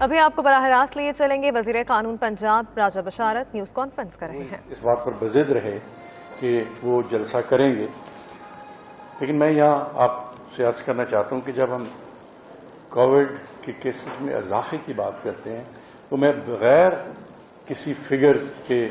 ابھی آپ کو براہ راست لیے چلیں گے، وزیر قانون پنجاب راجہ بشارت نیوز کانفرنس کر رہے ہیں۔ اس بات پر بضد رہے کہ وہ جلسہ کریں گے، لیکن میں یہاں آپ سے عرض کرنا چاہتا ہوں کہ جب ہم کووڈ کے کیسز میں اضافے کی بات کرتے ہیں تو میں بغیر کسی فگر کے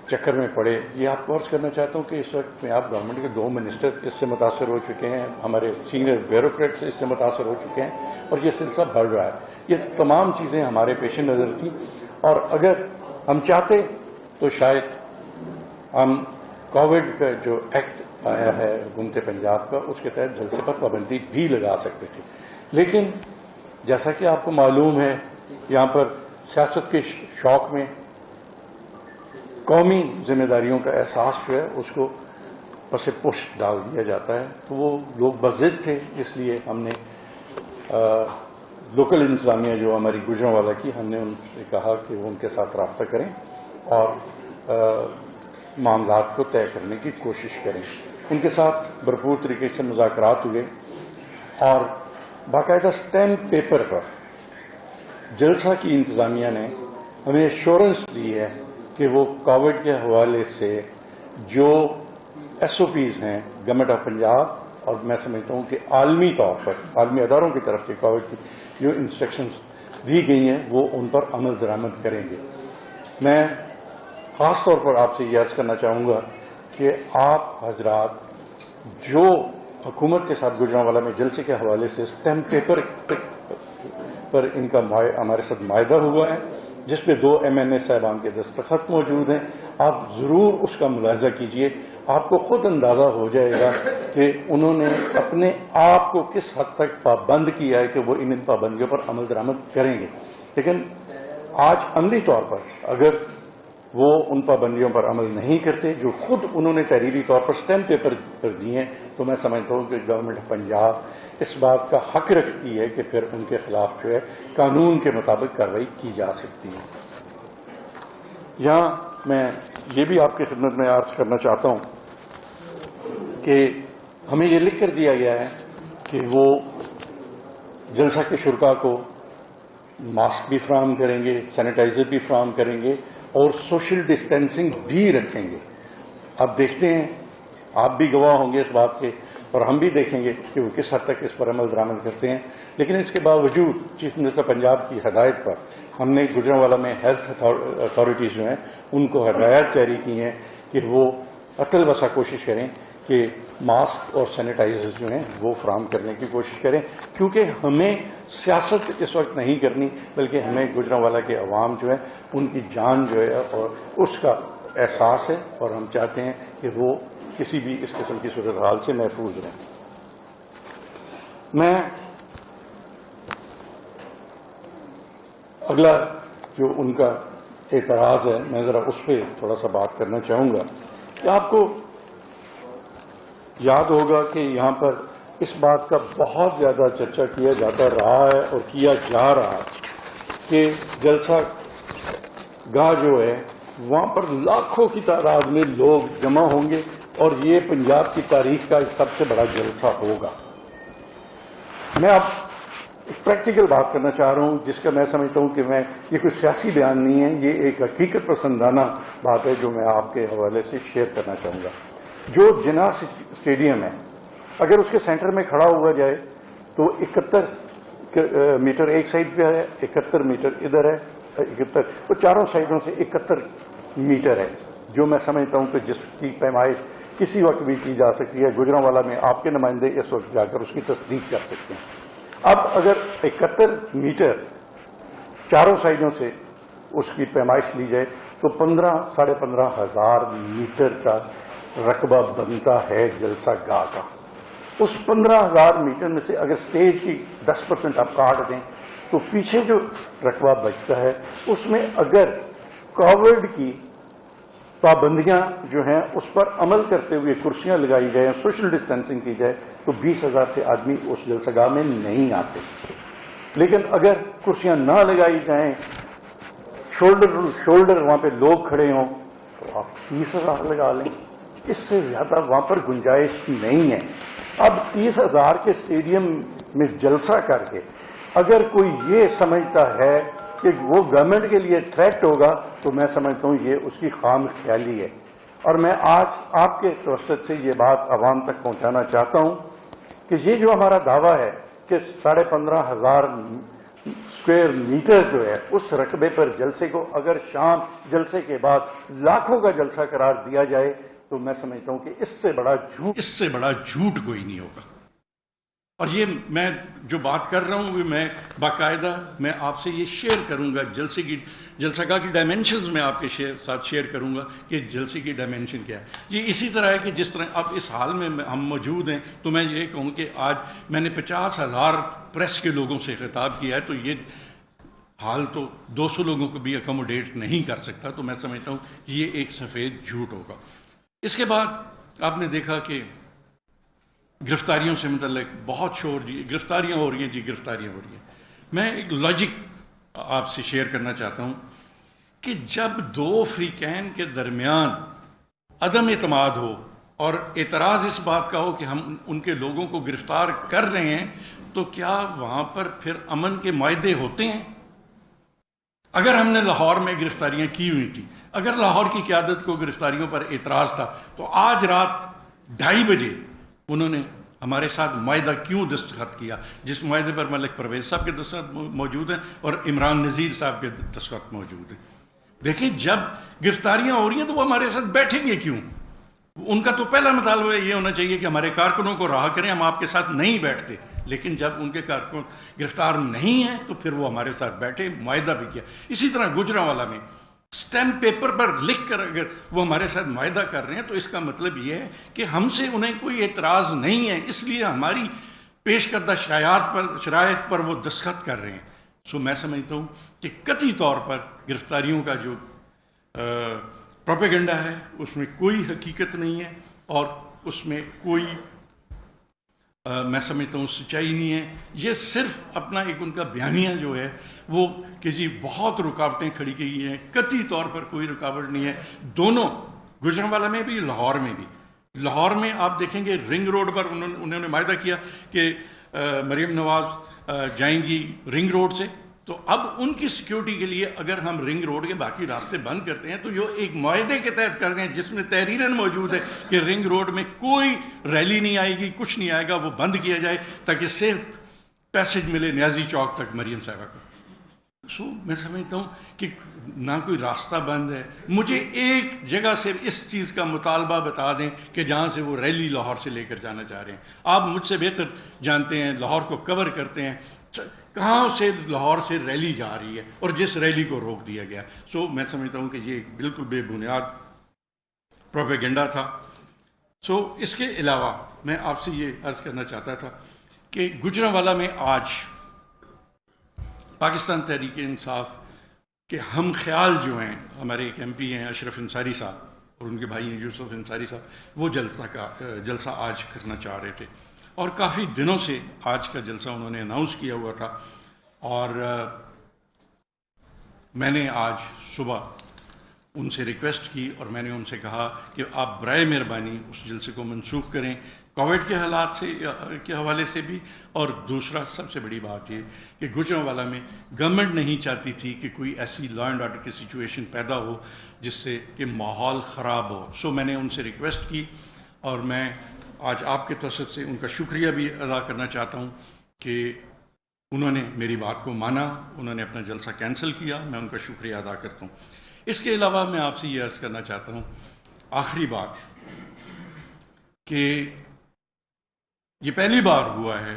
چکر میں پڑے یہ آپ کو عرض کرنا چاہتا ہوں کہ اس وقت میں آپ گورنمنٹ کے 2 منسٹر اس سے متاثر ہو چکے ہیں، ہمارے سینئر بیوروکریٹس اس سے متاثر ہو چکے ہیں اور یہ سلسلہ بڑھ رہا ہے۔ یہ تمام چیزیں ہمارے پیش نظر تھیں اور اگر ہم چاہتے تو شاید ہم کووڈ کا جو ایکٹ آیا ہے حکومت پنجاب کا اس کے تحت جلسے پر پابندی بھی لگا سکتے تھے، لیکن جیسا کہ آپ کو معلوم ہے یہاں پر سیاست کے شوق میں قومی ذمہ داریوں کا احساس جو ہے اس کو پس پشت ڈال دیا جاتا ہے، تو وہ لوگ بضد تھے، اس لیے ہم نے لوکل انتظامیہ جو ہماری گوجرانوالہ کی، ہم نے ان سے کہا کہ وہ ان کے ساتھ رابطہ کریں اور معاملات کو طے کرنے کی کوشش کریں۔ ان کے ساتھ بھرپور طریقے سے مذاکرات ہوئے اور باقاعدہ اسٹیمپ پیپر پر جلسہ کی انتظامیہ نے ہمیں ایشورنس دی ہے کہ وہ کووڈ کے حوالے سے جو ایس او پیز ہیں گورنمنٹ آف پنجاب اور میں سمجھتا ہوں کہ عالمی طور پر عالمی اداروں کی طرف سے کووڈ کی جو انسٹرکشنز دی گئی ہیں وہ ان پر عمل درآمد کریں گے۔ میں خاص طور پر آپ سے یہ عرض کرنا چاہوں گا کہ آپ حضرات جو حکومت کے ساتھ گوجرانوالہ میں جلسے کے حوالے سے اسٹیمپ پیپر پر ان کا ہمارے ساتھ معاہدہ ہوا ہے جس پہ 2 MNA صاحبان کے دستخط موجود ہیں، آپ ضرور اس کا ملاحظہ کیجئے، آپ کو خود اندازہ ہو جائے گا کہ انہوں نے اپنے آپ کو کس حد تک پابند کیا ہے کہ وہ ان پابندیوں پر عمل درآمد کریں گے۔ لیکن آج عملی طور پر اگر وہ ان پابندیوں پر عمل نہیں کرتے جو خود انہوں نے تحریری طور پر اسٹیمپ پیپر پر دیے ہیں، تو میں سمجھتا ہوں کہ گورنمنٹ آف پنجاب اس بات کا حق رکھتی ہے کہ پھر ان کے خلاف جو ہے قانون کے مطابق کارروائی کی جا سکتی ہے۔ یہاں میں یہ بھی آپ کی خدمت میں عرض کرنا چاہتا ہوں کہ ہمیں یہ لکھ کر دیا گیا ہے کہ وہ جلسہ کے شرکاء کو ماسک بھی فراہم کریں گے، سینیٹائزر بھی فراہم کریں گے اور سوشل ڈسٹینسنگ بھی رکھیں گے۔ اب دیکھتے ہیں، آپ بھی گواہ ہوں گے اس بات کے اور ہم بھی دیکھیں گے کہ وہ کس حد تک اس پر عمل درآمد کرتے ہیں، لیکن اس کے باوجود چیف منسٹر پنجاب کی ہدایت پر ہم نے گوجرانوالہ میں ہیلتھ اتھارٹیز جو ہیں ان کو ہدایت جاری کی ہیں کہ وہ عقل بسا کوشش کریں کہ ماسک اور سینیٹائزر جو ہیں وہ فراہم کرنے کی کوشش کریں، کیونکہ ہمیں سیاست اس وقت نہیں کرنی بلکہ ہمیں گوجرانوالہ کے عوام جو ہے ان کی جان جو ہے اور اس کا احساس ہے اور ہم چاہتے ہیں کہ وہ کسی بھی اس قسم کی صورتحال سے محفوظ رہیں۔ میں اگلا جو ان کا اعتراض ہے میں ذرا اس پہ تھوڑا سا بات کرنا چاہوں گا کہ آپ کو یاد ہوگا کہ یہاں پر اس بات کا بہت زیادہ چرچا کیا جاتا رہا ہے اور کیا جا رہا کہ جلسہ گاہ جو ہے وہاں پر لاکھوں کی تعداد میں لوگ جمع ہوں گے اور یہ پنجاب کی تاریخ کا سب سے بڑا جلسہ ہوگا۔ میں اب پریکٹیکل بات کرنا چاہ رہا ہوں جس کا میں سمجھتا ہوں کہ یہ کوئی سیاسی بیان نہیں ہے، یہ ایک حقیقت پسندانہ بات ہے جو میں آپ کے حوالے سے شیئر کرنا چاہوں گا۔ جو جناح اسٹیڈیم ہے اگر اس کے سینٹر میں کھڑا ہوا جائے تو 71 میٹر ایک سائڈ پہ ہے، 71 میٹر ادھر ہے، 71 وہ چاروں سائڈوں سے 71 میٹر ہے، جو میں سمجھتا ہوں کہ جس کی پیمائش کسی وقت بھی کی جا سکتی ہے۔ گوجرانوالہ میں آپ کے نمائندے اس وقت جا کر اس کی تصدیق کر سکتے ہیں۔ اب اگر 71 میٹر چاروں سائڈوں سے اس کی پیمائش لی جائے تو 15,000 سے 15,500 میٹر کا رقبہ بنتا ہے جلسہ گاہ کا۔ اس 15,000 میٹر میں سے اگر سٹیج کی 10% آپ کاٹ دیں تو پیچھے جو رقبہ بچتا ہے اس میں اگر کووڈ کی پابندیاں جو ہیں اس پر عمل کرتے ہوئے کرسیاں لگائی جائیں، سوشل ڈسٹینسنگ کی جائے تو 20,000 سے آدمی اس جلسہ گاہ میں نہیں آتے، لیکن اگر کرسیاں نہ لگائی جائیں، شولڈر ٹو شولڈر وہاں پہ لوگ کھڑے ہوں تو آپ 30,000 لگا لیں، اس سے زیادہ وہاں پر گنجائش نہیں ہے۔ اب 30,000 کے اسٹیڈیم میں جلسہ کر کے اگر کوئی یہ سمجھتا ہے کہ وہ گورنمنٹ کے لیے تھریٹ ہوگا تو میں سمجھتا ہوں یہ اس کی خام خیالی ہے. اور میں آج آپ کے توسط سے یہ بات عوام تک پہنچانا چاہتا ہوں کہ یہ جو ہمارا دعویٰ ہے کہ 15,500 اسکوائر میٹر جو ہے اس رقبے پر جلسے کو اگر شام جلسے کے بعد لاکھوں کا جلسہ قرار دیا جائے تو میں سمجھتا ہوں کہ اس سے بڑا جھوٹ کوئی نہیں ہوگا. اور یہ میں جو بات کر رہا ہوں میں باقاعدہ میں آپ سے یہ شیئر کروں گا جلسہ گاہ کی ڈائمینشنز میں آپ کے ساتھ شیئر کروں گا کہ جلسے کی ڈائمینشن کیا ہے. یہ اسی طرح ہے کہ جس طرح اب اس حال میں ہم موجود ہیں تو میں یہ کہوں کہ آج میں نے 50,000 پریس کے لوگوں سے خطاب کیا ہے تو یہ حال تو 200 لوگوں کو بھی اکوموڈیٹ نہیں کر سکتا. تو میں سمجھتا ہوں کہ یہ ایک سفید جھوٹ ہوگا. اس کے بعد آپ نے دیکھا کہ گرفتاریوں سے متعلق بہت شور گرفتاریاں ہو رہی ہیں گرفتاریاں ہو رہی ہیں. میں ایک لاجک آپ سے شیئر کرنا چاہتا ہوں کہ جب دو فریقین کے درمیان عدم اعتماد ہو اور اعتراض اس بات کا ہو کہ ہم ان کے لوگوں کو گرفتار کر رہے ہیں تو کیا وہاں پر پھر امن کے معاہدے ہوتے ہیں؟ اگر ہم نے لاہور میں گرفتاریاں کی ہوئی تھیں، اگر لاہور کی قیادت کو گرفتاریوں پر اعتراض تھا تو آج رات 2:30 بجے انہوں نے ہمارے ساتھ معاہدہ کیوں دستخط کیا، جس معاہدے پر ملک پرویز صاحب کے دستخط موجود ہیں اور عمران نذیر صاحب کے دستخط موجود ہیں. دیکھیں جب گرفتاریاں ہو رہی ہیں تو وہ ہمارے ساتھ بیٹھیں گے کیوں؟ ان کا تو پہلا مطالبہ یہ ہونا چاہیے کہ ہمارے کارکنوں کو رہا کریں، ہم آپ کے ساتھ نہیں بیٹھتے. لیکن جب ان کے کارکن گرفتار نہیں ہیں تو پھر وہ ہمارے ساتھ بیٹھے، معاہدہ بھی کیا. اسی طرح گوجرانوالا میں اسٹیمپ پیپر پر لکھ کر اگر وہ ہمارے ساتھ معاہدہ کر رہے ہیں تو اس کا مطلب یہ ہے کہ ہم سے انہیں کوئی اعتراض نہیں ہے، اس لیے ہماری پیش کردہ شرائط پر وہ دستخط کر رہے ہیں. سو میں سمجھتا ہوں کہ قطعی طور پر گرفتاریوں کا جو پروپیگنڈا ہے اس میں کوئی حقیقت نہیں ہے اور اس میں کوئی میں سمجھتا ہوں سچائی نہیں ہے. یہ صرف اپنا ایک ان کا بیانیہ جو ہے وہ کہ جی بہت رکاوٹیں کھڑی کی ہیں، قطعی طور پر کوئی رکاوٹ نہیں ہے. دونوں گوجرانوالا میں بھی لاہور میں بھی. لاہور میں آپ دیکھیں گے رنگ روڈ پر انہوں نے معاہدہ کیا کہ مریم نواز جائیں گی رنگ روڈ سے. تو اب ان کی سیکیورٹی کے لیے اگر ہم رنگ روڈ کے باقی راستے بند کرتے ہیں تو یہ ایک معاہدے کے تحت کر رہے ہیں جس میں تحریراً موجود ہے کہ رنگ روڈ میں کوئی ریلی نہیں آئے گی، کچھ نہیں آئے گا، وہ بند کیا جائے تاکہ صرف پیسج ملے نیازی چوک تک مریم صاحبہ کو. سو میں سمجھتا ہوں کہ نہ کوئی راستہ بند ہے. مجھے ایک جگہ سے اس چیز کا مطالبہ بتا دیں کہ جہاں سے وہ ریلی لاہور سے لے کر جانا چاہ رہے ہیں. آپ مجھ سے بہتر جانتے ہیں، لاہور کو کور کرتے ہیں، کہاں سے لاہور سے ریلی جا رہی ہے اور جس ریلی کو روک دیا گیا. سو میں سمجھتا ہوں کہ یہ بالکل بے بنیاد پروپیگنڈا تھا. سو اس کے علاوہ میں آپ سے یہ عرض کرنا چاہتا تھا کہ گوجرانوالا میں آج پاکستان تحریک انصاف کے ہم خیال جو ہیں، ہمارے ایک ایم پی ہیں اشرف انصاری صاحب اور ان کے بھائی ہیں یوسف انصاری صاحب، وہ جلسہ آج کرنا چاہ رہے تھے اور کافی دنوں سے آج کا جلسہ انہوں نے اناؤنس کیا ہوا تھا. اور میں نے آج صبح ان سے ریکویسٹ کی اور میں نے ان سے کہا کہ آپ برائے مہربانی اس جلسے کو منسوخ کریں، کووڈ کے حالات سے کے حوالے سے بھی. اور دوسرا سب سے بڑی بات یہ کہ گوجرانوالا میں گورنمنٹ نہیں چاہتی تھی کہ کوئی ایسی لا اینڈ آرڈر کی سچویشن پیدا ہو جس سے کہ ماحول خراب ہو. سو میں نے ان سے ریکویسٹ کی اور میں آج آپ کے توسط سے ان کا شکریہ بھی ادا کرنا چاہتا ہوں کہ انہوں نے میری بات کو مانا، انہوں نے اپنا جلسہ کینسل کیا. میں ان کا شکریہ ادا کرتا ہوں. اس کے علاوہ میں آپ سے یہ عرض کرنا چاہتا ہوں آخری بات کہ یہ پہلی بار ہوا ہے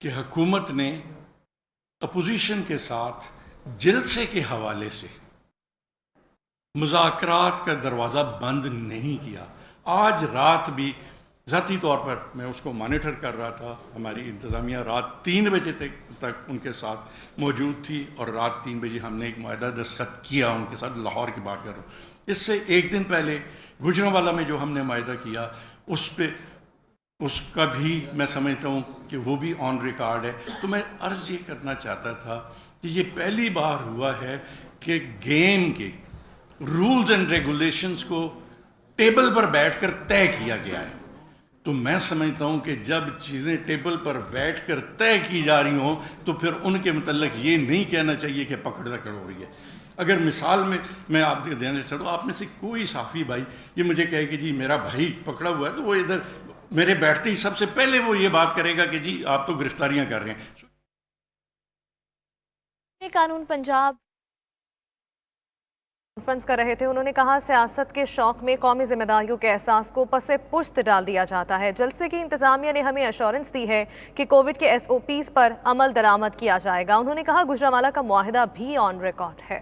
کہ حکومت نے اپوزیشن کے ساتھ جلسے کے حوالے سے مذاکرات کا دروازہ بند نہیں کیا. آج رات بھی ذاتی طور پر میں اس کو مانیٹر کر رہا تھا. ہماری انتظامیہ رات 3 بجے تک ان کے ساتھ موجود تھی اور رات 3 بجے ہم نے ایک معاہدہ دستخط کیا ان کے ساتھ. لاہور کی بات کر رہا ہوں. اس سے ایک دن پہلے گوجرانوالا میں جو ہم نے معاہدہ کیا اس کا بھی میں سمجھتا ہوں کہ وہ بھی آن ریکارڈ ہے. تو میں عرض یہ کرنا چاہتا تھا کہ یہ پہلی بار ہوا ہے کہ گیم کے رولز اینڈ ریگولیشنز کو ٹیبل پر بیٹھ کر طے کیا گیا ہے. تو میں سمجھتا ہوں کہ جب چیزیں ٹیبل پر بیٹھ کر طے کی جا رہی ہوں تو پھر ان کے متعلق یہ نہیں کہنا چاہیے کہ پکڑ دکڑ ہو رہی ہے. اگر مثال میں آپ کے دینا چاہتا ہوں، آپ میں سے کوئی صحافی بھائی یہ مجھے کہے کہ جی میرا بھائی پکڑا ہوا ہے، تو وہ ادھر میرے بیٹھتے ہی سب سے پہلے وہ یہ بات کرے گا کہ جی آپ تو گرفتاریاں کر رہے ہیں. قانون پنجاب کانفرنس کر رہے تھے. انہوں نے کہا سیاست کے شوق میں قومی ذمہ داریوں کے احساس کو پس پشت ڈال دیا جاتا ہے. جلسے کی انتظامیہ نے ہمیں ایشورنس دی ہے کہ کووڈ کے SOPs پر عمل درآمد کیا جائے گا. انہوں نے کہا گجرانوالہ کا معاہدہ بھی آن ریکارڈ ہے.